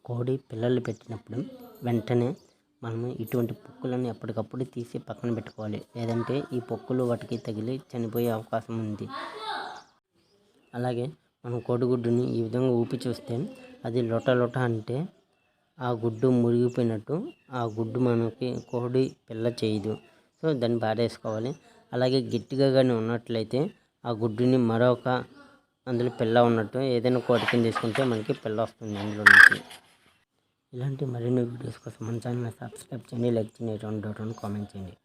కోడి పిల్లలు పెట్టినప్పుడు వెంటనే మనము ఇటువంటి పొక్కులను ఎప్పటికప్పుడు తీసి పక్కన పెట్టుకోవాలి. లేదంటే ఈ పొక్కులు వాటికి తగిలి చనిపోయే అవకాశం ఉంది. అలాగే మనం కోడిగుడ్డుని ఈ విధంగా ఊపి చూస్తే అది లొట అంటే ఆ గుడ్డు మురిగిపోయినట్టు. ఆ గుడ్డు మనకి కోడి పిల్ల చేయదు. సో దాన్ని పారేసుకోవాలి. అలాగే గట్టిగా కానీ ఉన్నట్లయితే ఆ గుడ్డుని అందులో పిల్ల ఉన్నట్టు ఏదైనా కోడి కింద తీసుకుంటే మనకి పిల్ల వస్తుంది అందులో నుంచి. ఇలాంటి మరిన్ని వీడియోస్ కోసం మన ఛానల్ని సబ్స్క్రైబ్ చేయండి, లైక్ చేయండి, కామెంట్ చేయండి.